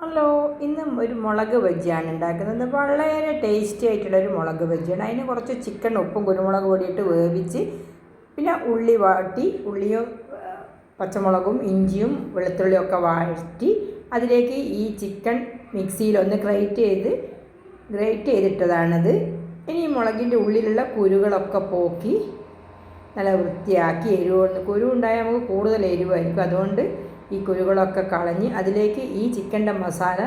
Hello, ഇന്നും ഒരു മുളക് ബജിയാണ് ഉണ്ടാക്കുന്നത്. വളരെ ടേസ്റ്റി ആയിട്ടുള്ളൊരു മുളക് ബജിയാണ്. അതിന് കുറച്ച് ചിക്കൻ ഉപ്പും കുരുമുളക് പൊടിയിട്ട് വേവിച്ച്, പിന്നെ ഉള്ളി വാട്ടി, ഉള്ളിയും പച്ചമുളകും ഇഞ്ചിയും വെളുത്തുള്ളിയും ഒക്കെ വാട്ടി അതിലേക്ക് ഈ ചിക്കൻ മിക്സിയിലൊന്ന് ഗ്രേറ്റ് ചെയ്തിട്ടതാണത്. ഇനി ഈ മുളകിൻ്റെ ഉള്ളിലുള്ള കുരുകളൊക്കെ പോക്കി നല്ല വൃത്തിയാക്കി കുരുവുണ്ടായാൽ നമുക്ക് കൂടുതൽ എരിവായിരിക്കും. അതുകൊണ്ട് ഈ കുരുകളൊക്കെ കളഞ്ഞ് അതിലേക്ക് ഈ ചിക്കൻ്റെ മസാല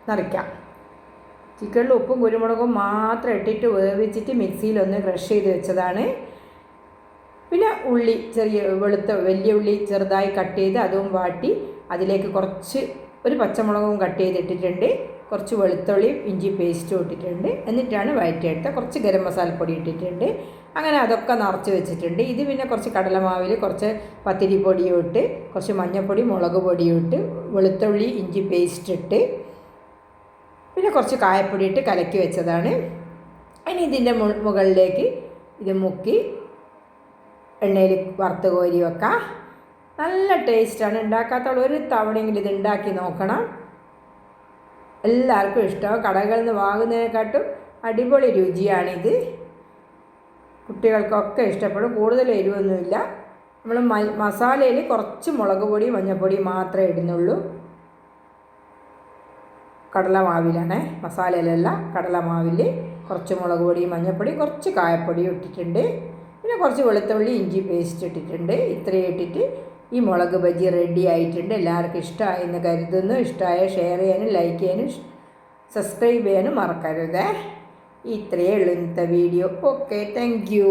നിറയ്ക്കാം. ചിക്കനിൽ ഉപ്പും കുരുമുളകും മാത്രം ഇട്ടിട്ട് വേവിച്ചിട്ട് മിക്സിയിലൊന്ന് ക്രഷ് ചെയ്ത് വെച്ചതാണ്. പിന്നെ ഉള്ളി വലിയ ഉള്ളി ചെറുതായി കട്ട് ചെയ്ത് അതും വാട്ടി അതിലേക്ക് ഒരു പച്ചമുളകും കട്ട് ചെയ്തിട്ടിട്ടുണ്ട്, കുറച്ച് വെളുത്തുള്ളിയും ഇഞ്ചി പേസ്റ്റും ഇട്ടിട്ടുണ്ട്. എന്നിട്ടാണ് വഴറ്റിയെടുത്ത കുറച്ച് ഗരം മസാലപ്പൊടി ഇട്ടിട്ടുണ്ട്. അങ്ങനെ അതൊക്കെ നിറച്ച് വെച്ചിട്ടുണ്ട്. ഇത് പിന്നെ കുറച്ച് കടലമാവിൽ കുറച്ച് പത്തിരിപ്പൊടിയും ഇട്ട്, കുറച്ച് മഞ്ഞൾപ്പൊടി മുളക് പൊടിയും ഇട്ട്, വെളുത്തുള്ളി ഇഞ്ചി പേസ്റ്റ് ഇട്ട്, പിന്നെ കുറച്ച് കായപ്പൊടി ഇട്ട് കലക്കി വെച്ചതാണ്. ഇനി ഇതിൻ്റെ മുകളിലേക്ക് ഇത് മുക്കി എണ്ണയിൽ വറുത്ത് കോരി വെക്കാം. നല്ല ടേസ്റ്റാണ്. ഉണ്ടാക്കാത്തവൾ ഒരു തവണയെങ്കിലും ഇത് ഉണ്ടാക്കി നോക്കണം. എല്ലാവർക്കും ഇഷ്ടമാവും. കടകളിൽ നിന്ന് വാങ്ങുന്നതിനെക്കാട്ടും അടിപൊളി രുചിയാണിത്. കുട്ടികൾക്കൊക്കെ ഇഷ്ടപ്പെടും. കൂടുതൽ എരിവൊന്നുമില്ല. നമ്മൾ മസാലയിൽ കുറച്ച് മുളക് പൊടി മഞ്ഞൾപ്പൊടി മാത്രമേ ഇടുന്നുള്ളൂ. കടലമാവിലാണ്, മസാലയിലല്ല, കടലമാവിൽ കുറച്ച് മുളക് പൊടി മഞ്ഞൾപ്പൊടി കുറച്ച് കായപ്പൊടിയും ഇട്ടിട്ടുണ്ട്. പിന്നെ കുറച്ച് വെളുത്തുള്ളി ഇഞ്ചി പേസ്റ്റ് ഇട്ടിട്ടുണ്ട്. ഇത്രയും ഇട്ടിട്ട് ഈ മുളക് ബജി റെഡി ആയിട്ടുണ്ട്. എല്ലാവർക്കും ഇഷ്ടമായി എന്ന് കരുതുന്നു. ഇഷ്ടമായ ഷെയർ ചെയ്യാനും ലൈക്ക് ചെയ്യാനും സബ്സ്ക്രൈബ് ചെയ്യാനും മറക്കരുത്. ഇത്രയേ ഉള്ളൂ ഇന്നത്തെ വീഡിയോ. Okay, thank you.